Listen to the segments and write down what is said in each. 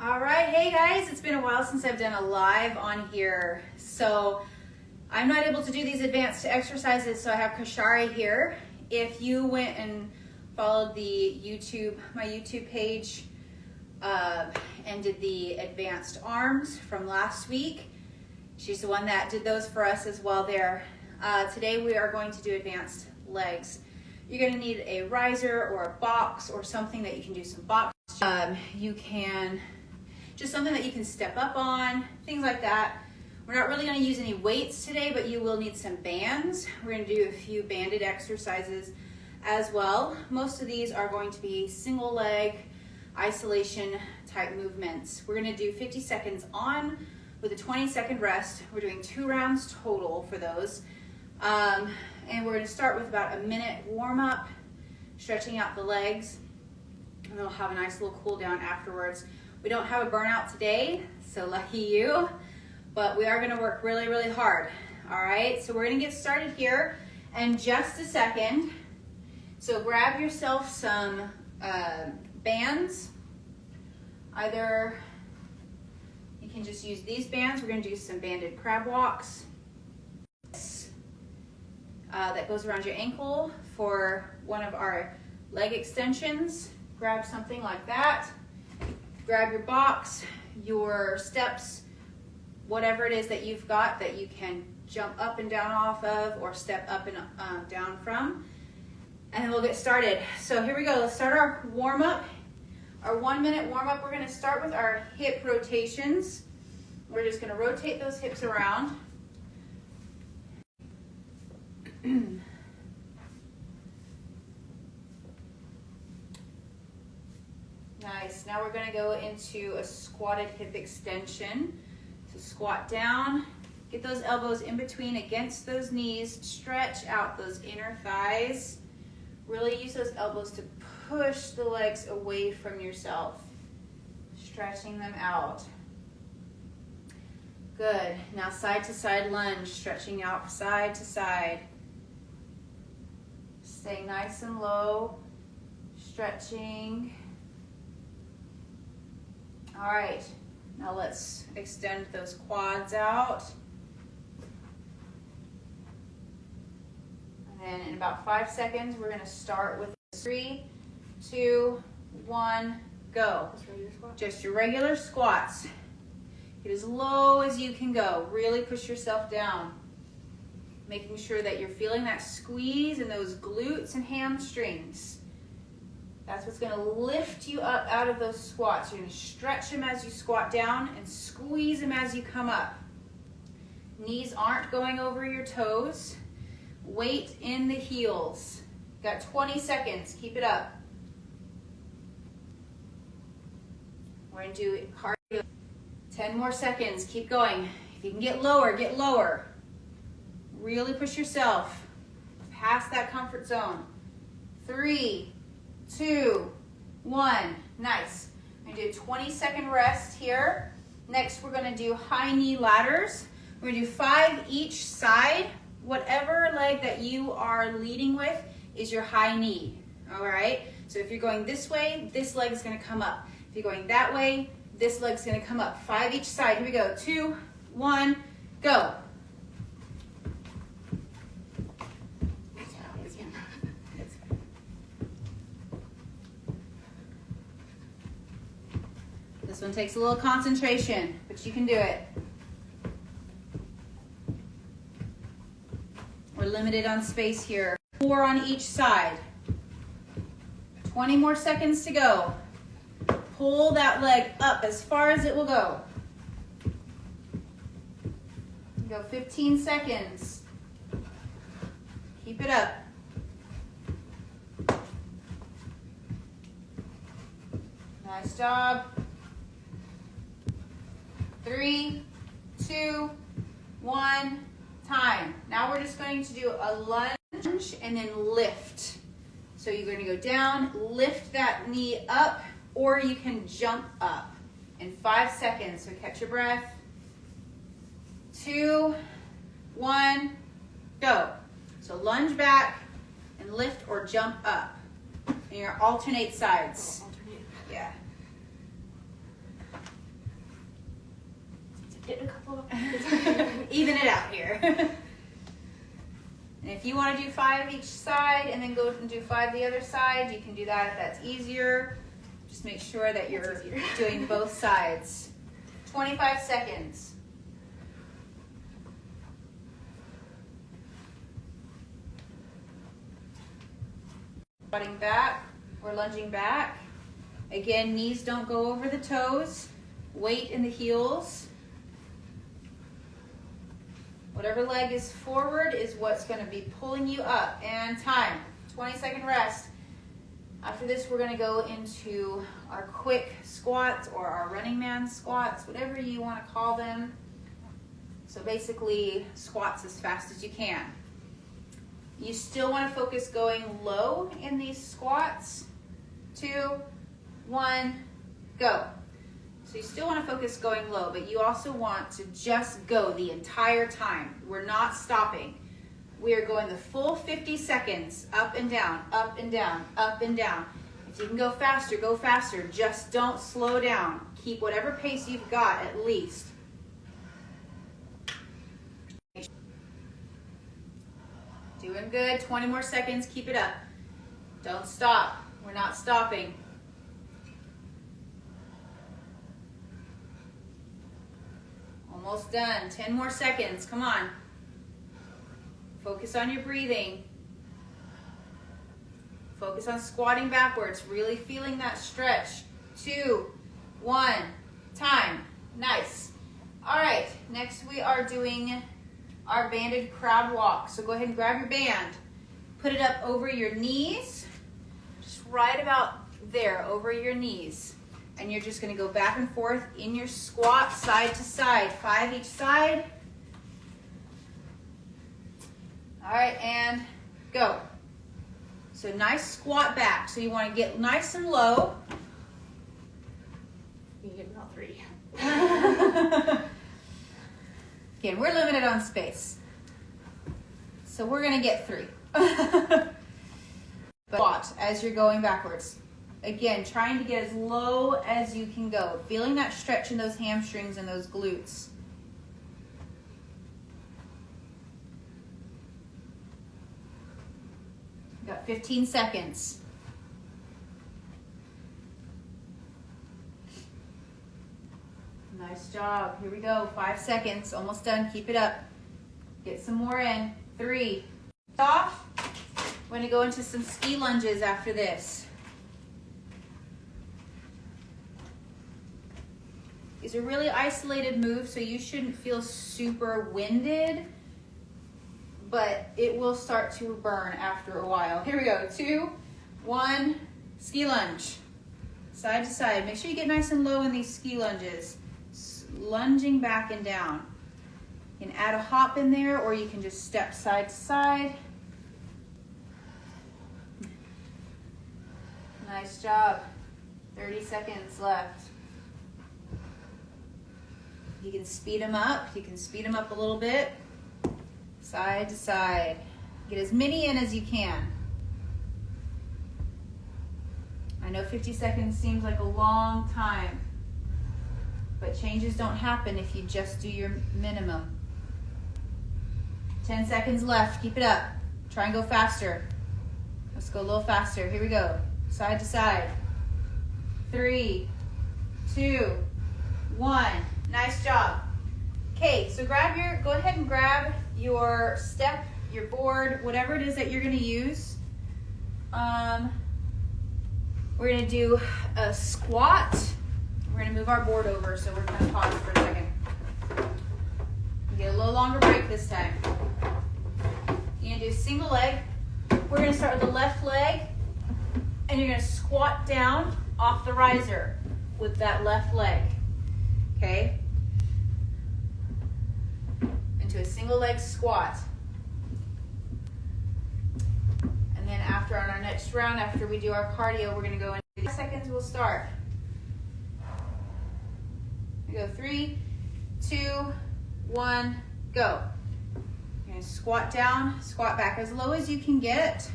All right, hey guys, it's been a while since I've done a live on here. So I'm not able to do these advanced exercises, so I have Kashari here. If you went and followed my YouTube page and did the advanced arms from last week, she's the one that did those for us as well there. Today we are going to do advanced legs. You're gonna need a riser or a box or something that you can do some box. You can, just something that you can step up on, things like that. We're not really gonna use any weights today, but you will need some bands. We're gonna do a few banded exercises as well. Most of these are going to be single leg, isolation type movements. We're gonna do 50 seconds on with a 20-second rest. We're doing 2 rounds total for those. And we're gonna start with about a minute warm up, stretching out the legs, and then we'll have a nice little cool down afterwards. We don't have a burnout today, so lucky you, but we are gonna work really, really hard. All right, so we're gonna get started here in just a second. So grab yourself some bands. Either you can just use these bands. We're gonna do some banded crab walks. That goes around your ankle for one of our leg extensions. Grab something like that. Grab your box, your steps, whatever it is that you've got that you can jump up and down off of or step up and down from. And then we'll get started. So here we go. Let's start our warm up. Our 1 minute warm up. We're going to start with our hip rotations. We're just going to rotate those hips around. Nice. Now we're going to go into a squatted hip extension. So squat down, get those elbows in between against those knees, stretch out those inner thighs. Really use those elbows to push the legs away from yourself, stretching them out. Good. Now side to side lunge, stretching out side to side. Stay nice and low, stretching. All right, now let's extend those quads out. And then in about 5 seconds, we're gonna start with 3, 2, 1, go. Just your regular squats. Get as low as you can go. Really push yourself down. Making sure that you're feeling that squeeze in those glutes and hamstrings. That's what's gonna lift you up out of those squats. You're gonna stretch them as you squat down and squeeze them as you come up. Knees aren't going over your toes. Weight in the heels. Got 20 seconds, keep it up. We're gonna do cardio. 10 more seconds, keep going. If you can get lower, get lower. Really push yourself past that comfort zone. 3, 2, 1, nice. I'm gonna do a 20-second rest here. Next, we're gonna do high knee ladders. We're gonna do 5 each side. Whatever leg that you are leading with is your high knee, all right? So if you're going this way, this leg is gonna come up. If you're going that way, this leg's gonna come up. 5 each side, here we go. 2, 1, go. This one takes a little concentration, but you can do it. We're limited on space here. 4 on each side. 20 more seconds to go. Pull that leg up as far as it will go. Go 15 seconds. Keep it up. Nice job. 3, 2, 1, time. Now we're just going to do a lunge and then lift. So you're going to go down, lift that knee up, or you can jump up in 5 seconds. So catch your breath. 2, 1, go. So lunge back and lift or jump up. And you're alternate sides. Yeah. Hit a couple. Even it out here. And if you want to do 5 each side and then go and do 5 the other side, you can do that if that's easier. Just make sure that you're doing both sides. 25 seconds. Squatting back or lunging back. Again, knees don't go over the toes. Weight in the heels. Whatever leg is forward is what's going to be pulling you up. And time. 20-second rest. After this, we're going to go into our quick squats or our running man squats, whatever you want to call them. So basically, squats as fast as you can. You still want to focus going low in these squats. 2, 1, go. So you still want to focus going low, but you also want to just go the entire time. We're not stopping. We are going the full 50 seconds, up and down, up and down, up and down. If you can go faster, go faster. Just don't slow down. Keep whatever pace you've got at least. Doing good. 20 more seconds. Keep it up. Don't stop. We're not stopping. Almost done. 10 more seconds. Come on. Focus on your breathing. Focus on squatting backwards. Really feeling that stretch. 2, 1. Time. Nice. All right. Next we are doing our banded crab walk. So go ahead and grab your band. Put it up over your knees. Just right about there, over your knees. And you're just going to go back and forth in your squat, side to side. 5 each side. All right, and go. So nice squat back. So you want to get nice and low. You get about 3. Again, we're limited on space. So we're going to get 3. Squat as you're going backwards. Again, trying to get as low as you can go. Feeling that stretch in those hamstrings and those glutes. Got 15 seconds. Nice job. Here we go. 5 seconds. Almost done. Keep it up. Get some more in. 3. Off. We're going to go into some ski lunges after this. These are really isolated moves, so you shouldn't feel super winded, but it will start to burn after a while. Here we go. 2, 1, ski lunge. Side to side. Make sure you get nice and low in these ski lunges. Lunging back and down. You can add a hop in there, or you can just step side to side. Nice job. 30 seconds left. You can speed them up. You can speed them up a little bit. Side to side. Get as many in as you can. I know 50 seconds seems like a long time, but changes don't happen if you just do your minimum. 10 seconds left. Keep it up. Try and go faster. Let's go a little faster. Here we go. Side to side. 3, 2, 1. Nice job. Okay, so go ahead and grab your step, your board, whatever it is that you're going to use. We're going to do a squat. We're going to move our board over, so we're going to pause for a second. Get a little longer break this time. You're going to do single leg. We're going to start with the left leg, and you're going to squat down off the riser with that left leg. Okay? Into a single leg squat. And then after, on our next round, after we do our cardio, we're going to go into 5 seconds, we'll start. We go 3, 2, 1, go. You're going to squat down, squat back as low as you can get.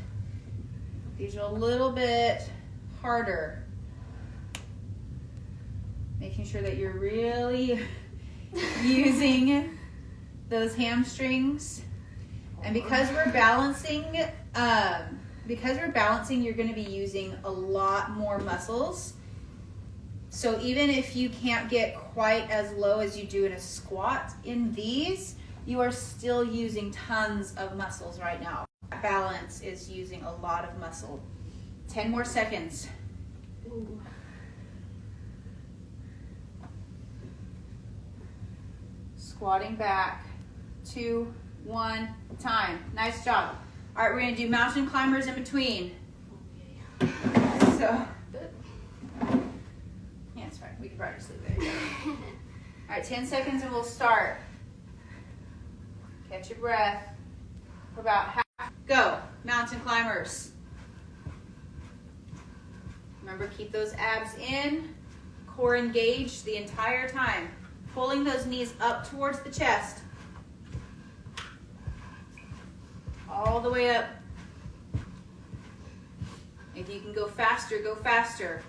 These are a little bit harder. Making sure that you're really using those hamstrings. And because we're balancing, you're going to be using a lot more muscles. So even if you can't get quite as low as you do in a squat in these, you are still using tons of muscles right now. Balance is using a lot of muscle. 10 more seconds. Ooh. Squatting back. 2, 1, time. Nice job. All right, we're gonna do mountain climbers in between. So, yeah, it's fine. We can practice it there. All right, 10 seconds and we'll start. Catch your breath. For about half. Go. Mountain climbers. Remember, keep those abs in, core engaged the entire time. Pulling those knees up towards the chest. All the way up. If you can go faster, go faster.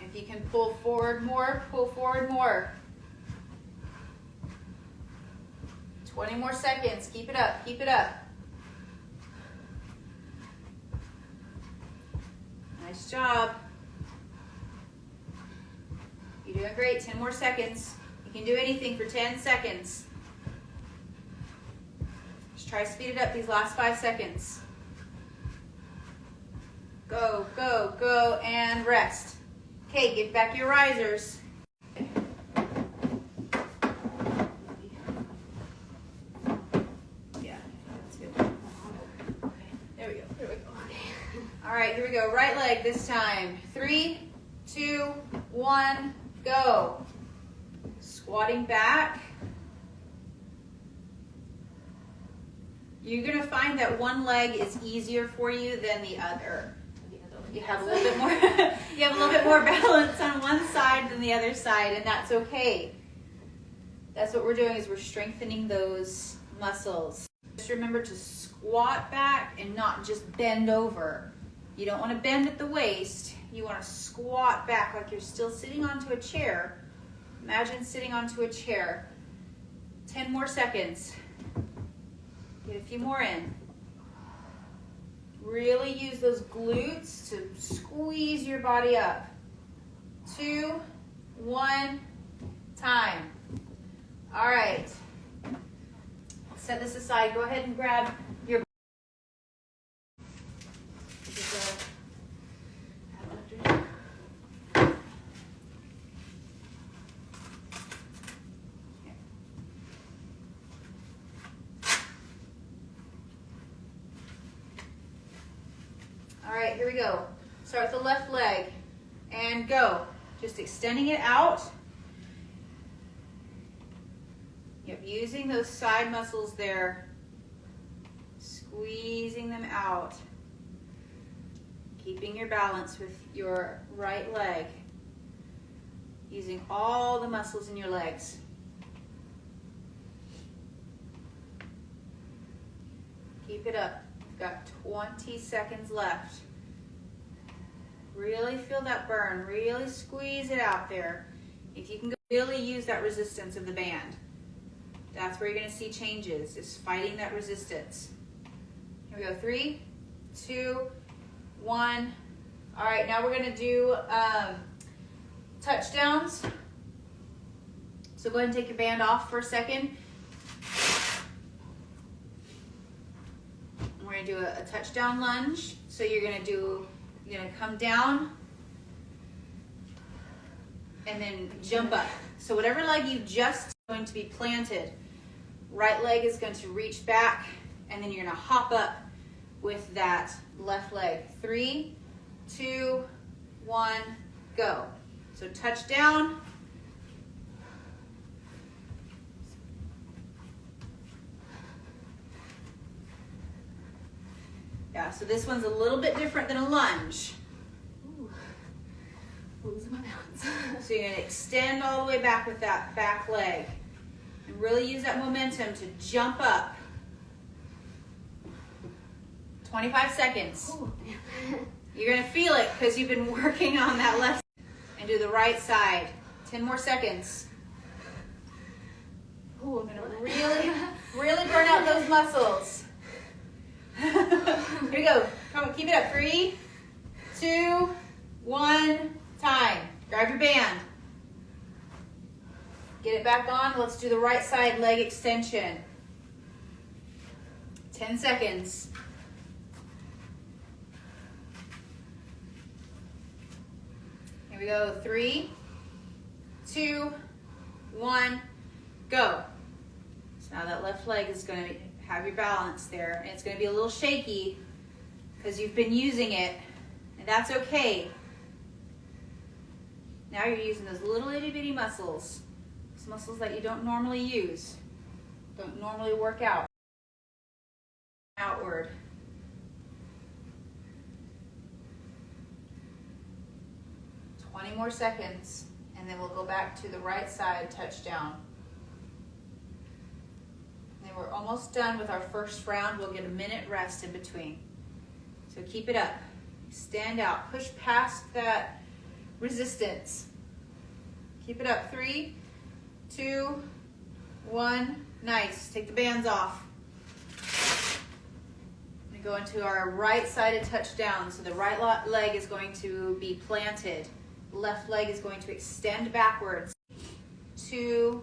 If you can pull forward more, pull forward more. 20 more seconds. Keep it up, keep it up. Nice job. You're doing great. 10 more seconds. You can do anything for 10 seconds. Just try to speed it up these last 5 seconds. Go, go, go, and rest. Okay, get back your risers. Yeah, that's good. There we go, there we go. All right, here we go. Right leg this time. 3, 2, 1, go. Squatting back. You're gonna find that one leg is easier for you than the other. You have a little bit more. You have a little bit more balance on one side than the other side, and that's okay. That's what we're doing, is we're strengthening those muscles. Just remember to squat back and not just bend over. You don't want to bend at the waist. You want to squat back like you're still sitting onto a chair. Imagine sitting onto a chair. 10 more seconds. Get a few more in. Really use those glutes to squeeze your body up. 2, 1, time. All right. Set this aside. Go ahead and grab your. All right, here we go. Start with the left leg and go. Just extending it out. Yep, using those side muscles there, squeezing them out. Keeping your balance with your right leg. Using all the muscles in your legs. Keep it up. We've got 20 seconds left. Really feel that burn. Really squeeze it out there. If you can really use that resistance of the band. That's where you're going to see changes, is fighting that resistance. Here we go. 3, 2, 1. All right, now we're going to do touchdowns. So go ahead and take your band off for a second. We're going to do a touchdown lunge. So you're going to come down and then jump up. So whatever leg you just going to be planted, right leg is going to reach back, and then you're going to hop up with that left leg. 3, 2, 1, go. So touch down. Yeah, so this one's a little bit different than a lunge. Ooh. Losing my balance. So you're going to extend all the way back with that back leg. And really use that momentum to jump up. 25 seconds. Ooh. You're going to feel it because you've been working on that left side. And do the right side. 10 more seconds. Ooh, I'm gonna really burn out those muscles. Here we go. Come on, keep it up. 3, 2, 1, time. Grab your band. Get it back on. Let's do the right side leg extension. 10 seconds. Here we go. 3, 2, 1, go. So now that left leg is going to have your balance there. And it's going to be a little shaky because you've been using it, and that's okay. Now you're using those little itty bitty muscles. Those muscles that you don't normally use, don't normally work out. Outward. More seconds, and then we'll go back to the right side touchdown. And then we're almost done with our first round. We'll get a minute rest in between. So keep it up. Stand out. Push past that resistance. Keep it up. 3, 2, 1. Nice. Take the bands off. We go into our right-sided touchdown. So the right leg is going to be planted. Left leg is going to extend backwards. 2,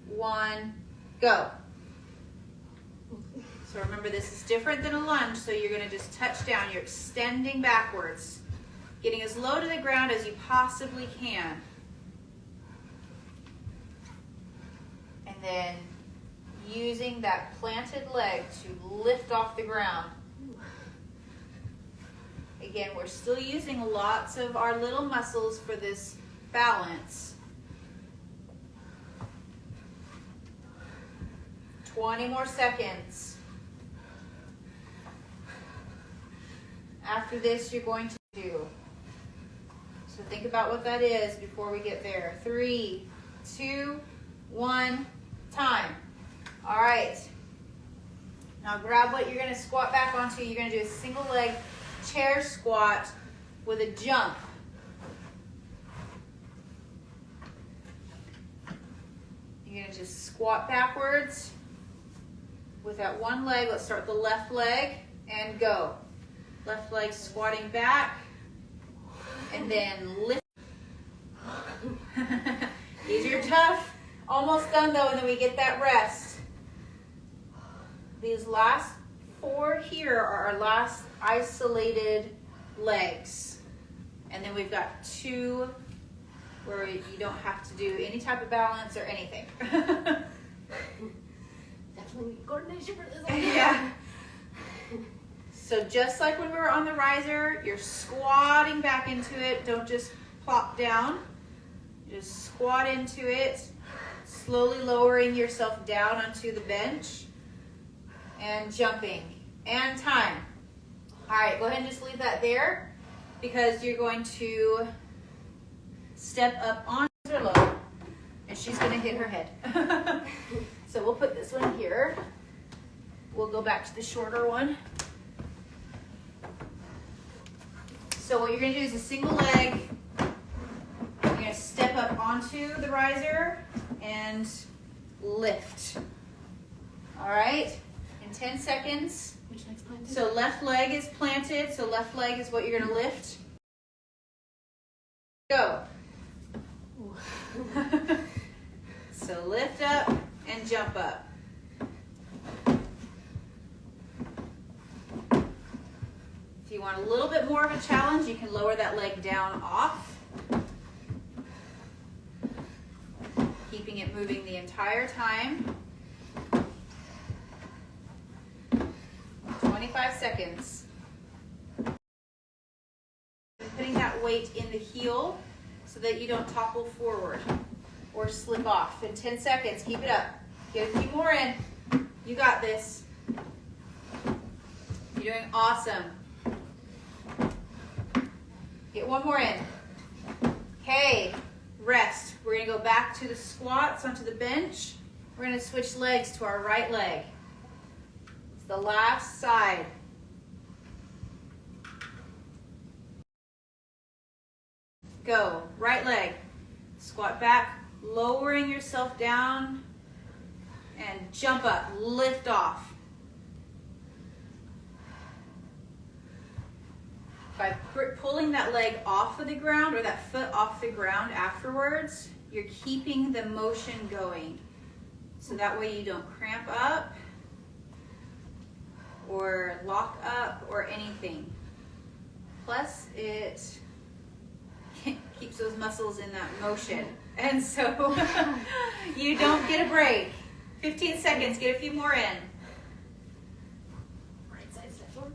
1, go. So remember, this is different than a lunge, so you're going to just touch down. You're extending backwards, getting as low to the ground as you possibly can. And then using that planted leg to lift off the ground. Again, we're still using lots of our little muscles for this balance. 20 more seconds. After this, you're going to do. So think about what that is before we get there. 3, 2, 1, time. All right. Now grab what you're going to squat back onto. You're going to do a single leg chair squat with a jump. You're going to just squat backwards with that one leg. Let's start the left leg and go. Left leg squatting back and then lift. These are tough. Almost done though, and then we get that rest. These last 4 here are our last isolated legs. And then we've got 2 where you don't have to do any type of balance or anything. Definitely need coordination for this one. Yeah. So just like when we were on the riser, you're squatting back into it. Don't just plop down. Just squat into it, slowly lowering yourself down onto the bench and jumping. And time. All right, go ahead and just leave that there because you're going to step up on her low and she's going to hit her head. So we'll put this one here. We'll go back to the shorter one. So what you're going to do is a single leg. You're going to step up onto the riser and lift. All right, in 10 seconds. Which leg's planted? So left leg is planted, so left leg is what you're going to lift. Go. So lift up and jump up. If you want a little bit more of a challenge, you can lower that leg down off. Keeping it moving the entire time. 25 seconds. Putting that weight in the heel so that you don't topple forward or slip off. In 10 seconds, keep it up. Get a few more in. You got this. You're doing awesome. Get one more in. Okay, rest. We're gonna go back to the squats onto the bench. We're gonna switch legs to our right leg. It's the last side. Go, right leg. Squat back, lowering yourself down and jump up, lift off. By pulling that leg off of the ground or that foot off the ground afterwards, you're keeping the motion going. So that way you don't cramp up or lock up or anything. Plus it keeps those muscles in that motion. And so you don't get a break. 15 seconds, get a few more in. Right side's definitely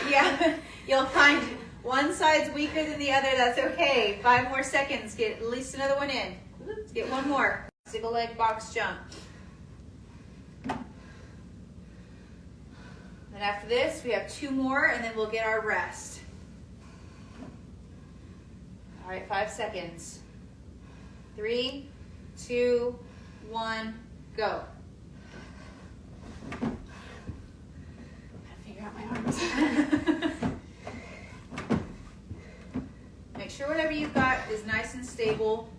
Yeah, you'll find one side's weaker than the other, that's okay. 5 more seconds, get at least another one in. Let's get one more. Single leg box jump. Then after this, we have 2 more and then we'll get our rest. All right, 5 seconds. 3, 2, 1, go. Gotta figure out my arms. Make sure whatever you've got is nice and stable.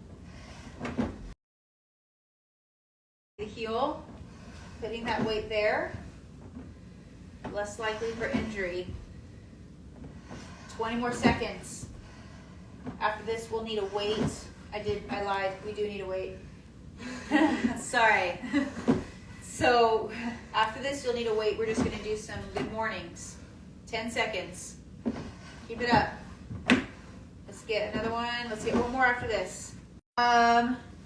The heel, putting that weight there. Less likely for injury. 20 more seconds. After this, we'll need a weight. I lied. We do need a weight. Sorry. So after this, you'll need a weight. We're just going to do some good mornings. 10 seconds. Keep it up. Let's get another one. Let's get one more after this.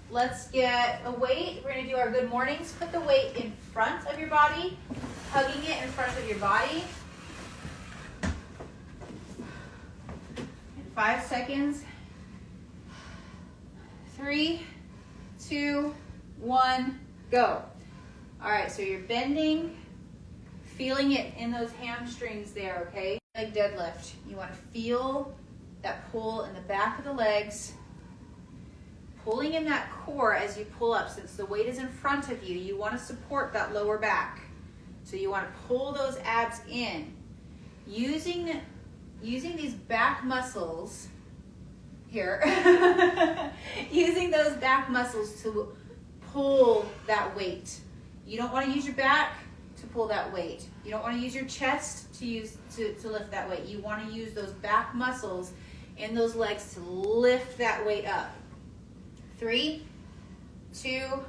Let's get a weight. We're going to do our good mornings. Put the weight in front of your body, hugging it in front of your body. In 5 seconds. 3, 2, 1, go. All right, so you're bending, feeling it in those hamstrings there, okay? Leg deadlift. You want to feel that pull in the back of the legs, pulling in that core as you pull up. Since the weight is in front of you, you want to support that lower back. So you want to pull those abs in. Using these back muscles here, using those back muscles to pull that weight. You don't want to use your back to pull that weight. You don't want to use your chest to lift that weight. You want to use those back muscles in those legs to lift that weight up. 3, 2,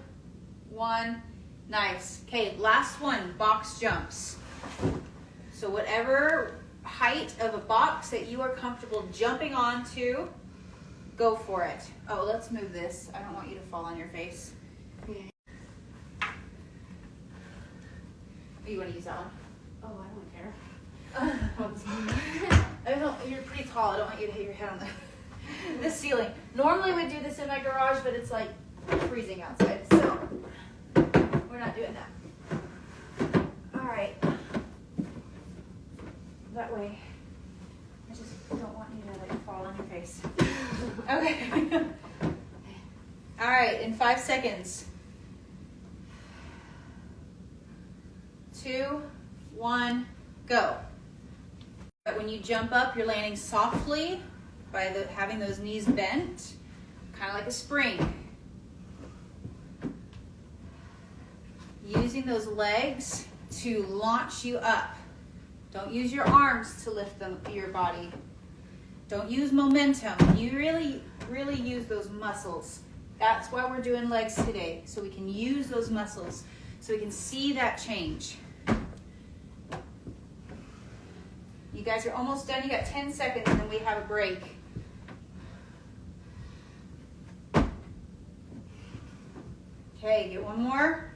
1, nice. Okay, last one, box jumps. So whatever height of a box that you are comfortable jumping onto, go for it. Oh, let's move this. I don't want you to fall on your face. Oh, you want to use that one? Oh, I don't care. You're pretty tall. I don't want you to hit your head on the ceiling. Normally we do this in my garage, but it's like freezing outside, so we're not doing that. All right. That way, I just don't want you to like fall on your face. Okay. All right, in 5 seconds. 2, 1, go. But when you jump up, you're landing softly by having those knees bent, kind of like a spring. Using those legs to launch you up. Don't use your arms to lift your body. Don't use momentum. You really use those muscles. That's why we're doing legs today, so we can use those muscles, so we can see that change. You guys are almost done. You got 10 seconds and then we have a break. Okay, get one more.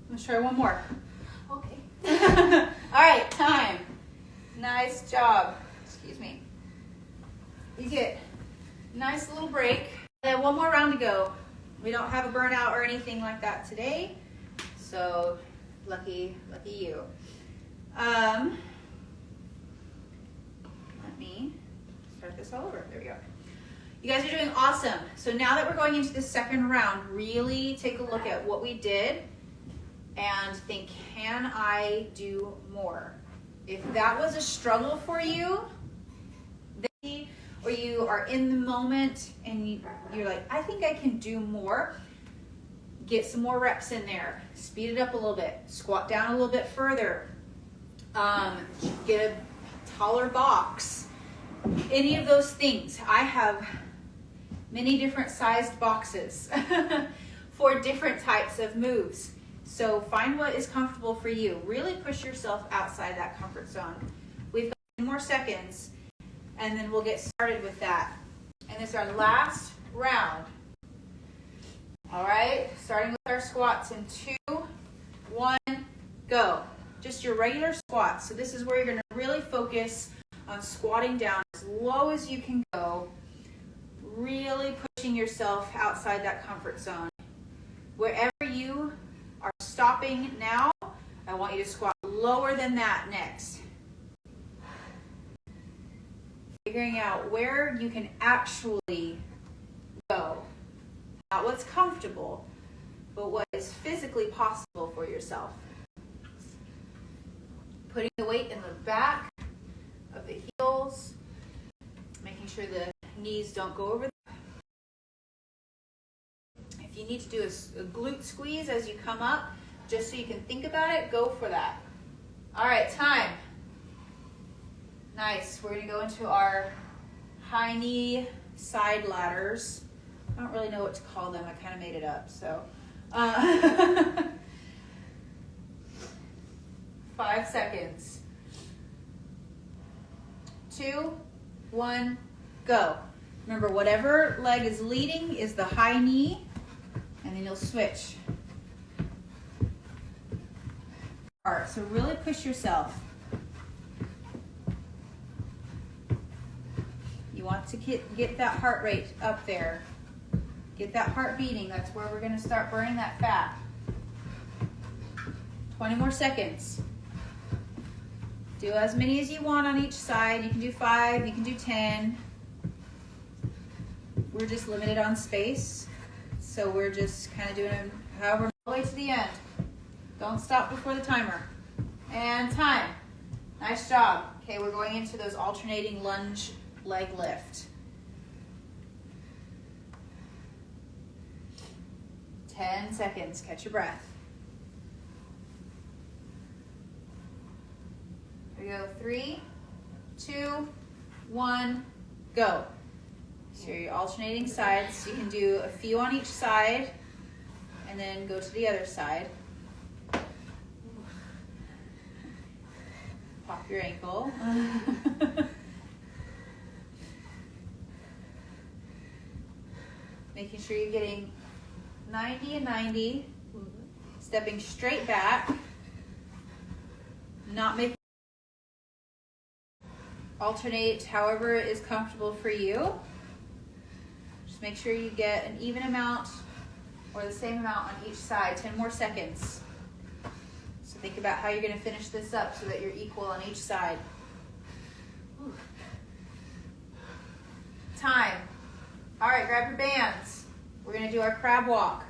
Let's try one more. Okay. All right, time. Nice job. Excuse me. You get a nice little break. And one more round to go. We don't have a burnout or anything like that today. So lucky you. Let me start this all over. There we go. You guys are doing awesome. So now that we're going into the second round, really take a look at what we did and think, can I do more? If that was a struggle for you, or you are in the moment and you're like, I think I can do more, Get some more reps in there. Speed it up a little bit. Squat down a little bit further. Get a taller box. Any of those things. I have many different sized boxes for different types of moves. So find what is comfortable for you. Really push yourself outside that comfort zone. We've got 10 more seconds, and then we'll get started with that. And this is our last round. All right, starting with our squats in 2, 1, go. Just your regular squats. So this is where you're going to really focus on squatting down as low as you can go, really pushing yourself outside that comfort zone. Wherever you are stopping now, I want you to squat lower than that next. Figuring out where you can actually go. Not what's comfortable, but what is physically possible for yourself. Putting the weight in the back of the heels, making sure the knees don't go over. If you need to do a glute squeeze as you come up, just so you can think about it, go for that. All right, time. Nice. We're going to go into our high knee side ladders. I don't really know what to call them. I kind of made it up. So, 5 seconds. 2, 1, go. Remember, whatever leg is leading is the high knee, and then you'll switch. All right, so really push yourself. You want to get that heart rate up there. Get that heart beating. That's where we're going to start burning that fat. 20 more seconds. Do as many as you want on each side. You can do 5, you can do 10. We're just limited on space, so we're just kind of doing them however all the way to the end. Don't stop before the timer. And time. Nice job. Okay, we're going into those alternating lunge leg lift. 10 seconds. Catch your breath. Here we go. 3, 2, 1, go. So you're alternating sides. You can do a few on each side and then go to the other side. Pop your ankle. Making sure you're getting 90 and 90. Stepping straight back. Not making. Alternate however is comfortable for you. Just make sure you get an even amount or the same amount on each side. 10 more seconds. So think about how you're going to finish this up so that you're equal on each side. Time. All right, grab your bands. We're going to do our crab walk.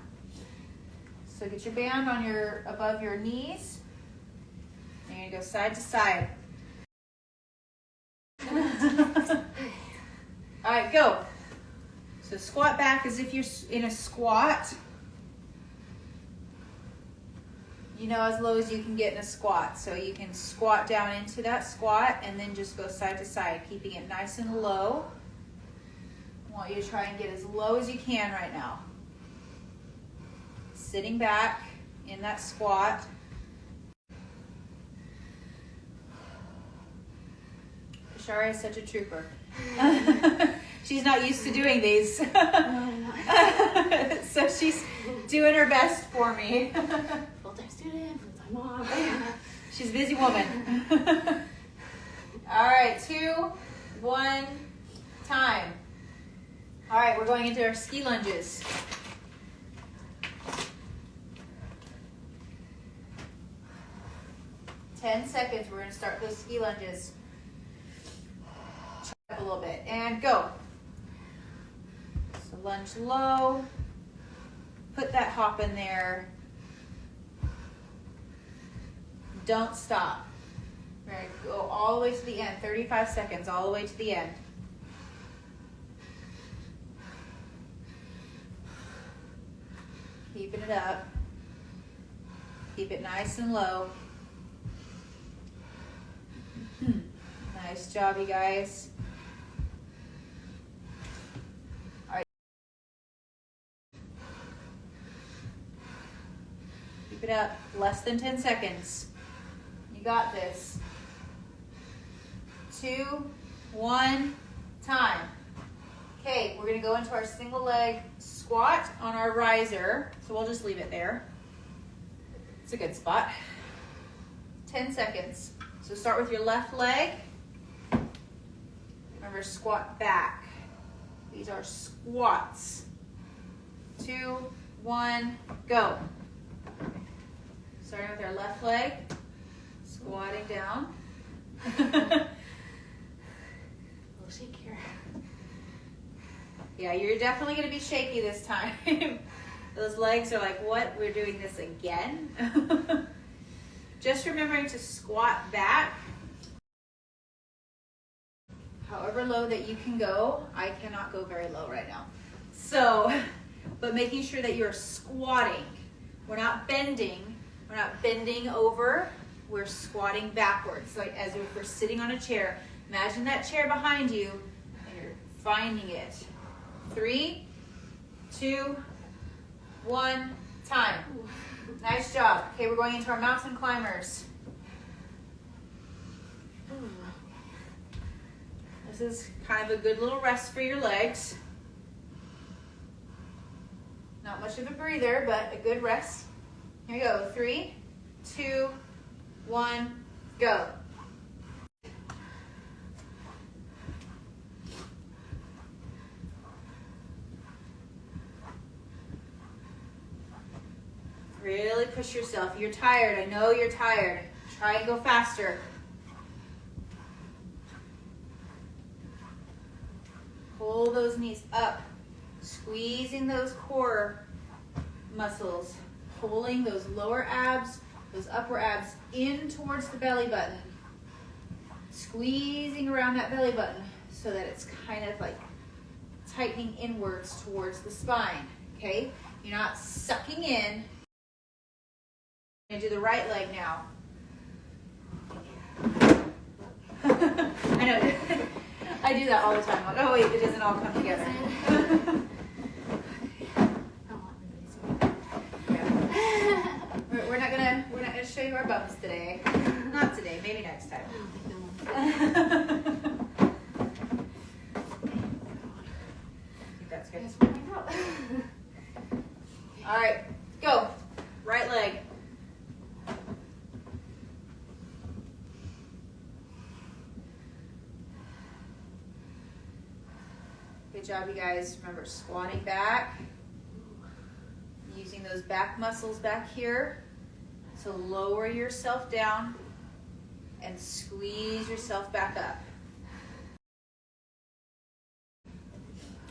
So get your band on above your knees. And you're going to go side to side. All right, go. So squat back as if you're in a squat. You know, as low as you can get in a squat. So you can squat down into that squat and then just go side to side, keeping it nice and low. I want you to try and get as low as you can right now. Sitting back in that squat. Shari is such a trooper. She's not used to doing these. So she's doing her best for me. Full-time student, full-time mom. She's a busy woman. All right, 2, 1, time. All right, we're going into our ski lunges. Ten seconds, we're gonna start those ski lunges. Up a little bit and go. So lunge low, put that hop in there. Don't stop. We're going to go all the way to the end, 35 seconds, all the way to the end. Keeping it up. Keep it nice and low. Nice job, you guys. All right. Keep it up. Less than 10 seconds. You got this. 2, 1, time. Okay, we're gonna go into our single leg squat on our riser. So we'll just leave it there. It's a good spot. 10 seconds. So start with your left leg. Remember, squat back. These are squats. 2, 1, go. Starting with our left leg, squatting down. A little shake here. Yeah, you're definitely gonna be shaky this time. Those legs are like, what? We're doing this again? Just remembering to squat back. However low that you can go. I cannot go very low right now. So, but making sure that you're squatting. We're not bending. We're not bending over. We're squatting backwards. Like as if we're sitting on a chair. Imagine that chair behind you and you're finding it. 3, 2, 1, time. Nice job. Okay, we're going into our mountain climbers. This is kind of a good little rest for your legs. Not much of a breather, but a good rest. Here we go. 3, 2, 1, go. Really push yourself. You're tired. I know you're tired. Try and go faster. Pull those knees up. Squeezing those core muscles. Pulling those lower abs, those upper abs in towards the belly button. Squeezing around that belly button so that it's kind of like tightening inwards towards the spine. Okay? You're not sucking in. I'm gonna do the right leg now. I know. I do that all the time. Like, oh wait, it doesn't all come together. We're not gonna show you our bumps today. Not today. Maybe next time. I think that's good. All right, go. Right leg. Good job, you guys. Remember, squatting back. Using those back muscles back here to lower yourself down and squeeze yourself back up.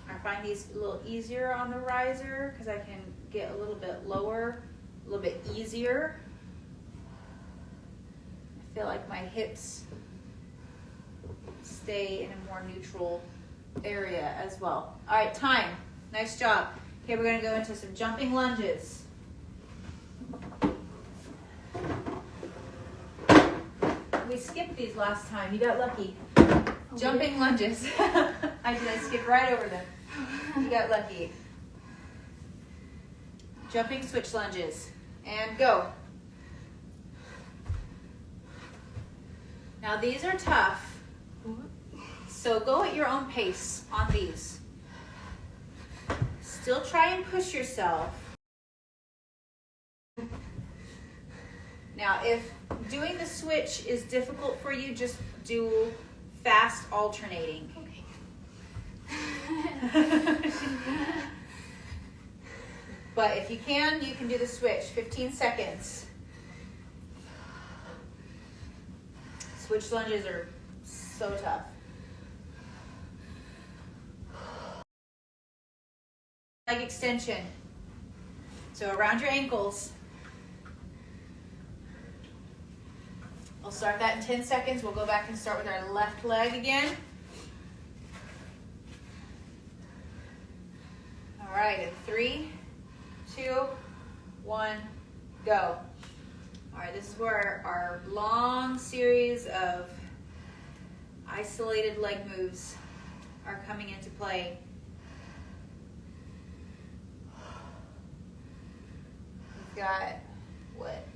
I find these a little easier on the riser because I can get a little bit lower, a little bit easier. I feel like my hips stay in a more neutral area as well. All right, time. Nice job. Okay, we're going to go into some jumping lunges. We skipped these last time. You got lucky. Jumping lunges. I skipped right over them. You got lucky. Jumping switch lunges. And go. Now these are tough. So go at your own pace on these. Still try and push yourself. Now, if doing the switch is difficult for you, just do fast alternating. Okay. But if you can do the switch. 15 seconds. Switch lunges are so tough. Leg extension. So around your ankles. We'll start that in 10 seconds. We'll go back and start with our left leg again. All right, in 3, 2, 1, go. All right, this is where our long series of isolated leg moves are coming into play. We've got,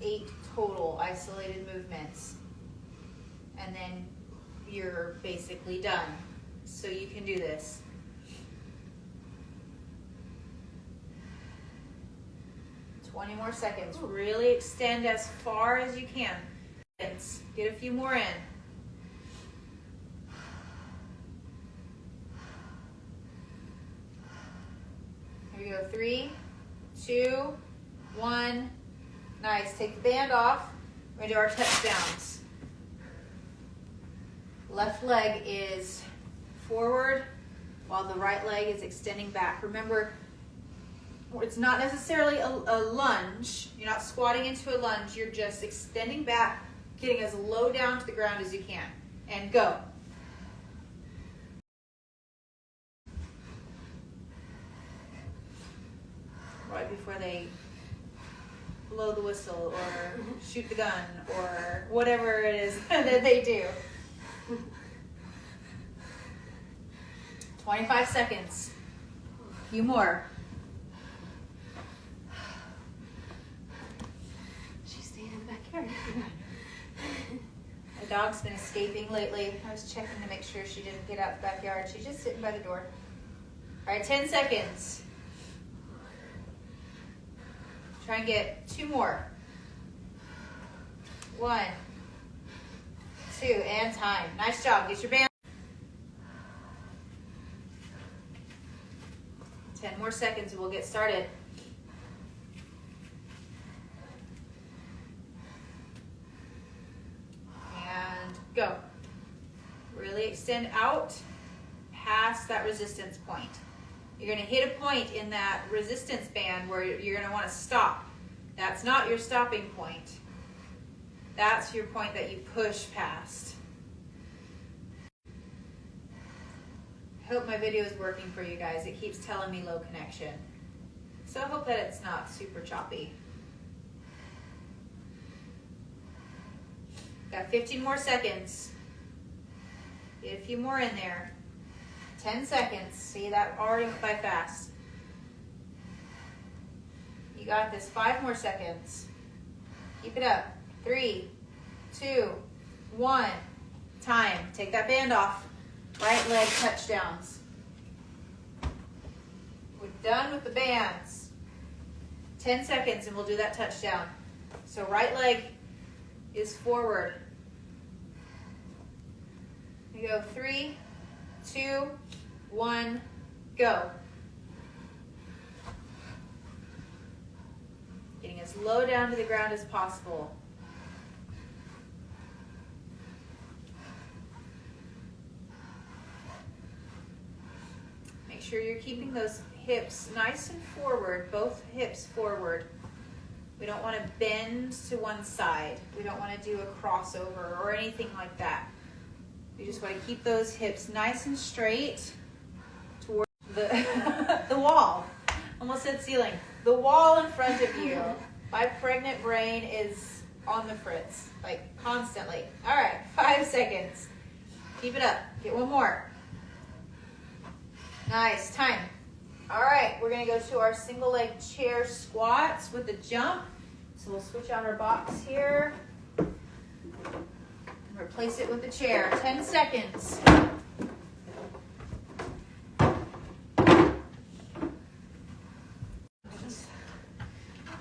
8 total isolated movements. And then you're basically done. So you can do this. Twenty more seconds. Really extend as far as you can. Get a few more in. Here we go. 3, 2, 1. Nice. Take the band off. We're going to do our touchdowns. Left leg is forward while the right leg is extending back. Remember, it's not necessarily a lunge. You're not squatting into a lunge. You're just extending back, getting as low down to the ground as you can. And go. Right before they blow the whistle or shoot the gun or whatever it is that they do. 25 seconds. A few more. She's staying in the backyard. My dog's been escaping lately. I was checking to make sure she didn't get out the backyard. She's just sitting by the door. All right, 10 seconds. Try and get 2 more. 1, 2, and time. Nice job. Get your band. 10 more seconds and we'll get started. And go. Really extend out past that resistance point. You're going to hit a point in that resistance band where you're going to want to stop. That's not your stopping point. That's your point that you push past. I hope my video is working for you guys. It keeps telling me low connection. So I hope that it's not super choppy. Got 15 more seconds. Get a few more in there. 10 seconds. See, that already went by fast. You got this. 5 more seconds. Keep it up. 3, 2, 1. Time. Take that band off. Right leg touchdowns. We're done with the bands. 10 seconds and we'll do that touchdown. So right leg is forward. We go 3, 2, 1, go. Getting as low down to the ground as possible. Make sure you're keeping those hips nice and forward, both hips forward. We don't want to bend to one side. We don't want to do a crossover or anything like that. We just want to keep those hips nice and straight toward the wall. Almost said ceiling. The wall in front of you. My pregnant brain is on the fritz, like constantly. All right, 5 seconds. Keep it up. Get one more. Nice, time. All right, we're gonna go to our single leg chair squats with a jump. So we'll switch out our box here. Replace it with the chair. 10 seconds.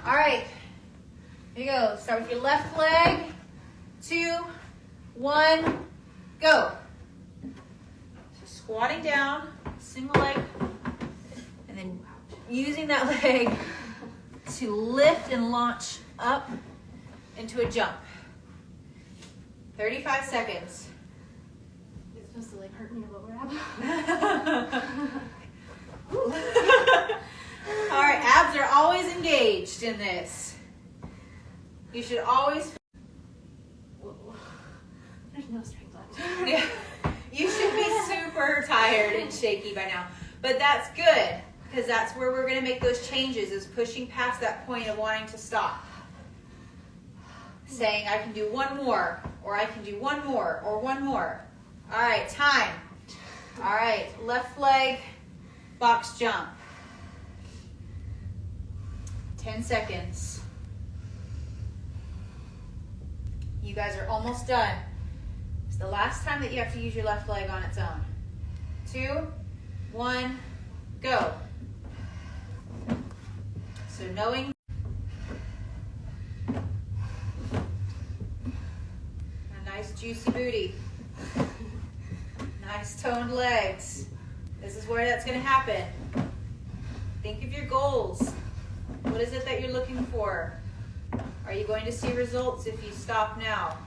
All right, here you go. Start with your left leg. 2, 1, go. So squatting down, single leg, and then using that leg to lift and launch up into a jump. 35 seconds. It's supposed to like hurt me your lower ab. All right, abs are always engaged in this. You should always. Whoa. There's no strength left. Yeah, you should be super tired and shaky by now, but that's good because that's where we're going to make those changes, is pushing past that point of wanting to stop. Saying, I can do one more, or I can do one more, or one more. All right, time. All right, left leg, box jump. 10 seconds. You guys are almost done. It's the last time that you have to use your left leg on its own. 2, 1, go. So knowing a nice juicy booty, nice toned legs. This is where that's going to happen. Think of your goals. What is it that you're looking for? Are you going to see results if you stop now?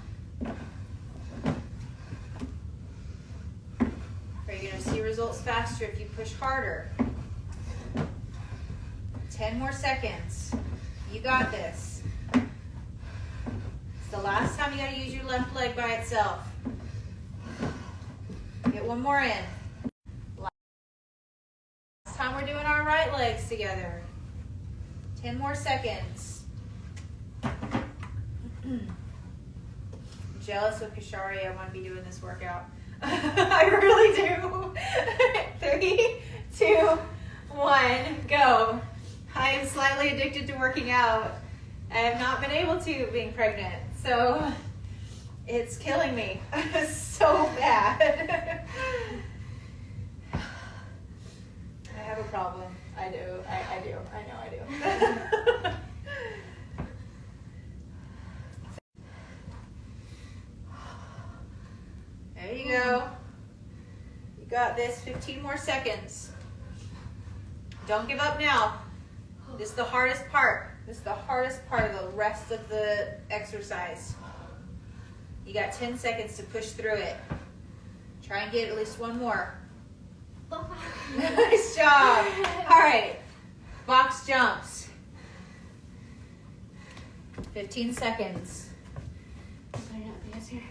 Are you going to see results faster if you push harder? 10 more seconds. You got this. It's the last time you got to use your left leg by itself. Get one more in. Last time we're doing our right legs together. 10 more seconds. I'm jealous of Kashari. I want to be doing this workout. I really do. 3, 2, 1, go. I am slightly addicted to working out. I have not been able to being pregnant, so it's killing me so bad. I have a problem. I do. I do. I know I do. There you go. You got this. 15 more seconds. Don't give up now. This is the hardest part. This is the hardest part of the rest of the exercise. You got 10 seconds to push through it. Try and get at least one more. Nice job. All right. Box jumps. 15 seconds. Better not be us here.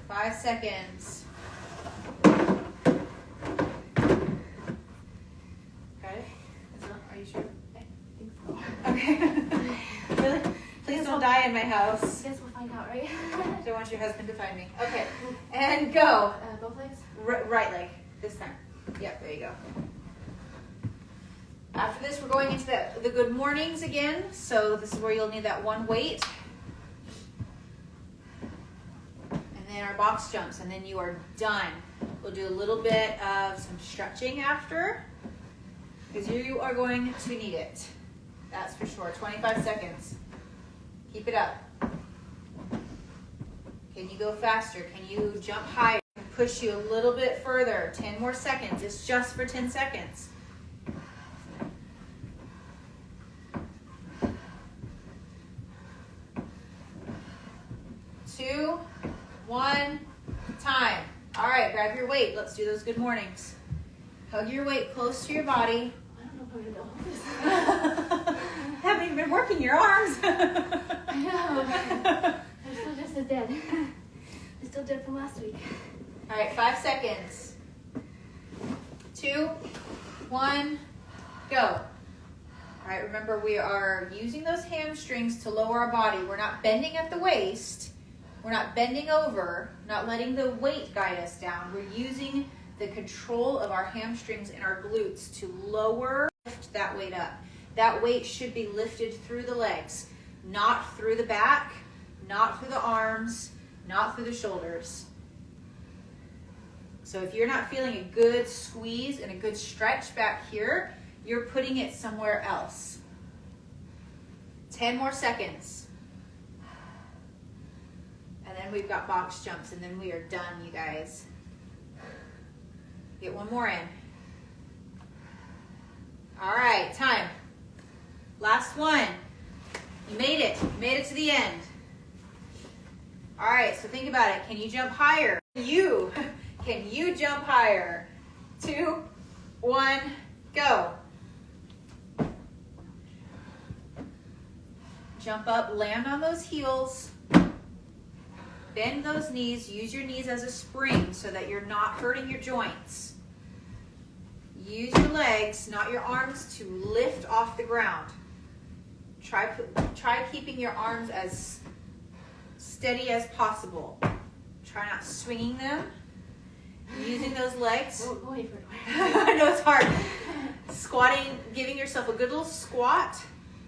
5 seconds. Got it? Are you sure? I think so. Okay. Really? Please don't die in my house. Guess we'll find out, right? Don't want your husband to find me. Okay. And go. Both legs? Right leg. This time. Yep, there you go. After this, we're going into the good mornings again. So this is where you'll need that one weight. And then our box jumps, and then you are done. We'll do a little bit of some stretching after, because you are going to need it. That's for sure. 25 seconds. Keep it up. Can you go faster? Can you jump higher? Push you a little bit further. 10 more seconds. It's just for 10 seconds. Two, 1, time. All right, grab your weight. Let's do those good mornings. Hug your weight close to your body. I don't know if I'm going to hold this. Haven't even been working your arms. I know. I'm still just as dead. I'm still dead from last week. All right, 5 seconds. 2, 1, go. All right, remember we are using those hamstrings to lower our body. We're not bending at the waist. We're not bending over, not letting the weight guide us down. We're using the control of our hamstrings and our glutes to lift that weight up. That weight should be lifted through the legs, not through the back, not through the arms, not through the shoulders. So if you're not feeling a good squeeze and a good stretch back here, you're putting it somewhere else. 10 more seconds. And then we've got box jumps, and then we are done, you guys. Get one more in. All right, time. Last one. You made it. You made it to the end. All right, so think about it. Can you jump higher? Can you jump higher? 2, 1, go. Jump up, land on those heels. Bend those knees, use your knees as a spring so that you're not hurting your joints. Use your legs, not your arms, to lift off the ground. Try keeping your arms as steady as possible. Try not swinging them. Using those legs. I know it's hard. Squatting, giving yourself a good little squat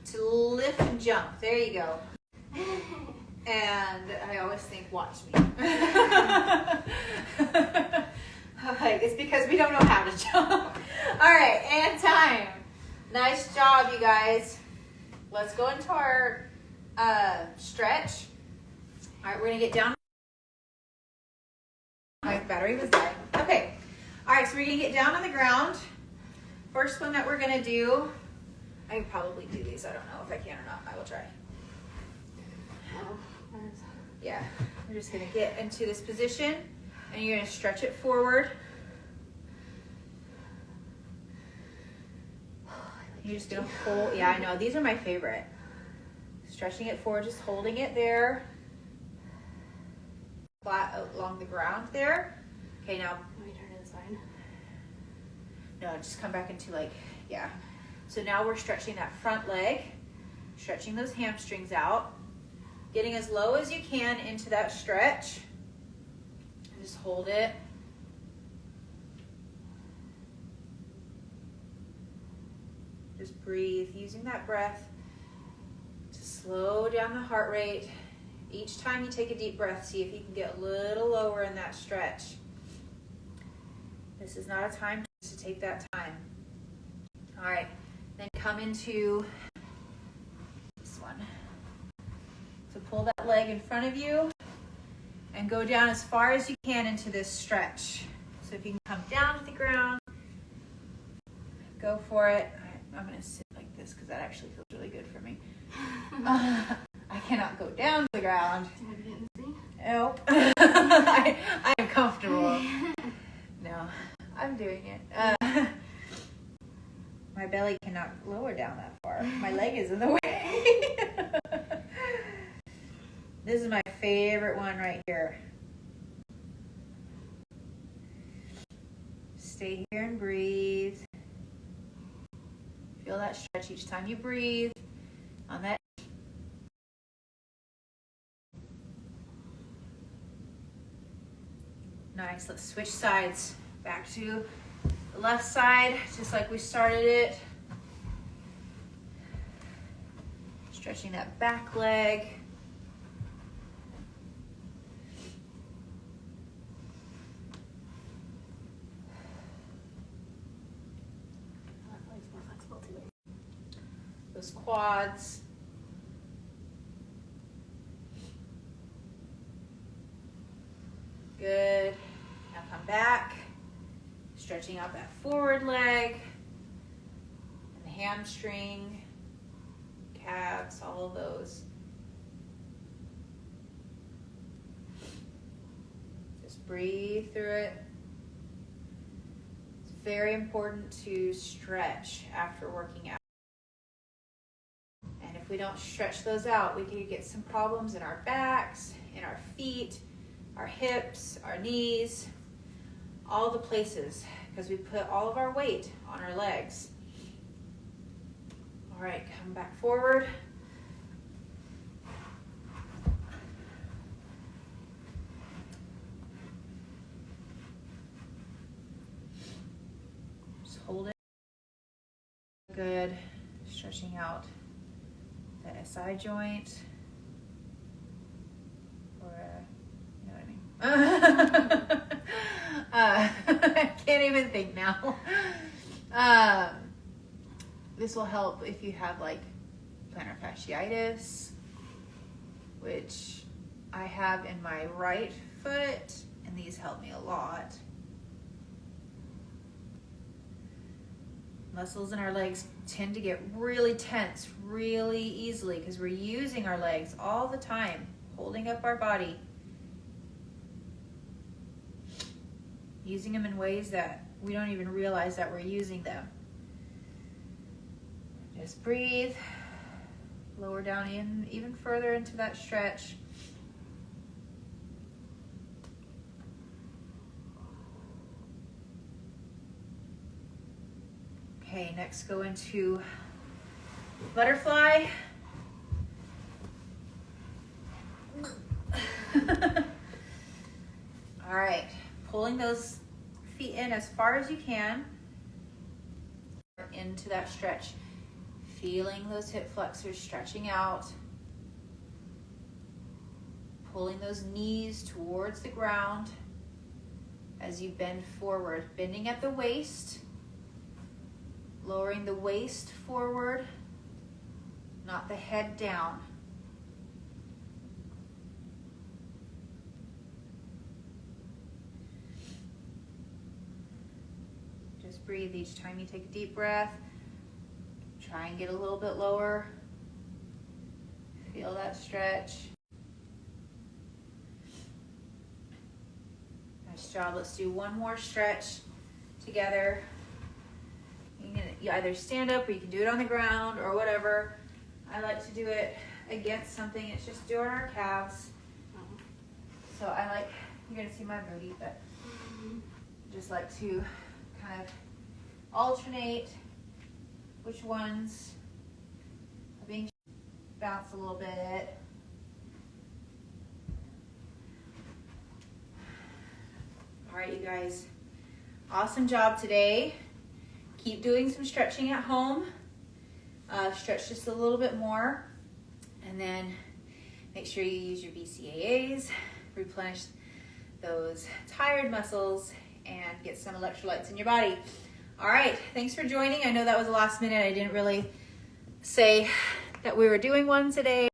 to lift and jump. There you go. And I always think, watch me. It's because we don't know how to jump. All right, and time. Nice job, you guys. Let's go into our stretch. All right, we're gonna get down. My battery was dying. Okay. All right, so we're gonna get down on the ground. First one that we're gonna do, I can probably do these. I don't know if I can or not. I will try. Yeah, we're just gonna get into this position and you're gonna stretch it forward. You're just gonna hold, yeah, I know, these are my favorite. Stretching it forward, just holding it there. Flat along the ground there. Okay, now. Let me turn to the side. No, just come back into like, yeah. So now we're stretching that front leg, stretching those hamstrings out. Getting as low as you can into that stretch. And just hold it. Just breathe, using that breath to slow down the heart rate. Each time you take a deep breath, see if you can get a little lower in that stretch. This is not a time to take that time. All right, then come into this one. So pull that leg in front of you and go down as far as you can into this stretch. So if you can come down to the ground, go for it. I'm gonna sit like this because that actually feels really good for me. I cannot go down to the ground. Nope. I am comfortable. No, I'm doing it. My belly cannot lower down that far. My leg is in the way. This is my favorite one right here. Stay here and breathe. Feel that stretch each time you breathe. On that. Nice, let's switch sides. Back to the left side, just like we started it. Stretching that back leg. Those quads. Good. Now come back. Stretching out that forward leg. And the hamstring, calves, all of those. Just breathe through it. It's very important to stretch after working out. If we don't stretch those out, we could get some problems in our backs, in our feet, our hips, our knees, all the places, because we put all of our weight on our legs. All right, come back forward. Just hold it. Good. Stretching out the SI joint, or you know what I mean. I can't even think now. This will help if you have like plantar fasciitis, which I have in my right foot, and these help me a lot. Muscles in our legs tend to get really tense really easily because we're using our legs all the time, holding up our body, using them in ways that we don't even realize that we're using them. Just breathe, lower down in even further into that stretch. Okay, next go into butterfly. All right, pulling those feet in as far as you can into that stretch. Feeling those hip flexors stretching out. Pulling those knees towards the ground as you bend forward. Bending at the waist. Lowering the waist forward, not the head down. Just breathe each time you take a deep breath. Try and get a little bit lower. Feel that stretch. Nice job. Let's do one more stretch together. You either stand up or you can do it on the ground or whatever. I like to do it against something. It's just doing our calves. So I like, you're going to see my booty, but just like to kind of alternate which ones are being bounce a little bit. All right, you guys. Awesome job today. Keep doing some stretching at home. Stretch just a little bit more. And then make sure you use your BCAAs, replenish those tired muscles, and get some electrolytes in your body. All right, thanks for joining. I know that was the last minute. I didn't really say that we were doing one today.